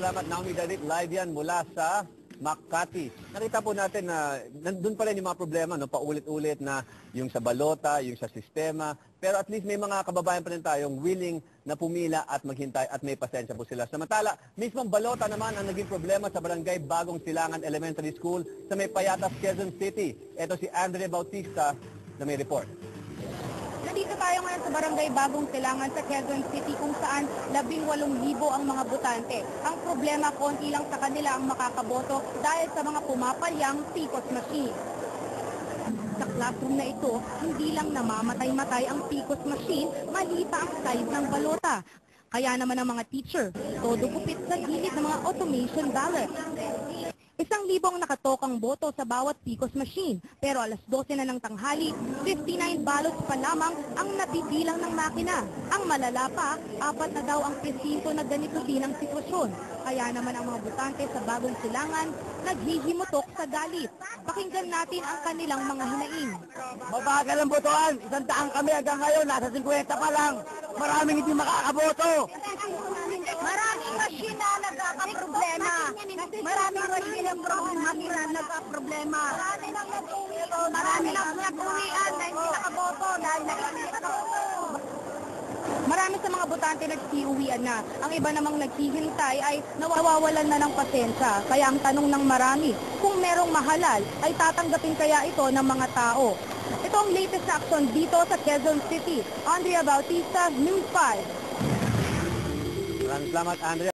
salamat. Naomi Dalit, live yan mula sa Makati. Nakita po natin na nandun pa rin yung mga problema, no? Paulit-ulit na yung sa balota, yung sa sistema. Pero at least may mga kababayan pa rin tayong willing na pumila at maghintay at may pasensya po sila. Samantala, mismong balota naman ang naging problema sa barangay Bagong Silangan Elementary School sa may Payatas, Quezon City. Ito si Andre Bautista na may report. Nandito tayo ngayon sa barangay Bagong Silangan sa Quezon City kung saan 18,000 ang mga botante. Ang problema, konti lang sa kanila ang makakaboto dahil sa mga pumapalyang PCOS machine. Sa classroom na ito, hindi lang namamatay-matay ang PCOS machine, maliit pa ang size ng balota. Kaya naman ang mga teacher, todo gupit sa gilid ng mga automation ballot. 1,000 ang nakatokang boto sa bawat PCOS machine, pero alas 12 na ng tanghali, 59 ballots pa lamang ang nabibilang ng makina. Ang malala pa, 4 na daw ang presinto na ganito din ang sitwasyon. Kaya naman ang mga botante sa Bagong Silangan naghihimutok sa galit. Pakinggan natin ang kanilang mga hinaing. Mabagal ang botohan. 100 kami hanggang ngayon. Nasa 50 pa lang. Maraming hindi makakaboto. Maraming machine na nagkakaproblema. Maraming machine na nagkakaproblema. Marami nang nag-uwian na hindi nakaboto dahil marami sa mga botante nag-iuwian na. Ang iba namang naghihintay ay nawawalan na ng pasensya. Kaya ang tanong ng marami, kung merong mahalal, ay tatanggapin kaya ito ng mga tao. Ito ang latest action dito sa Quezon City. Andrea Bautista, News 5. Maraming salamat, Andrea.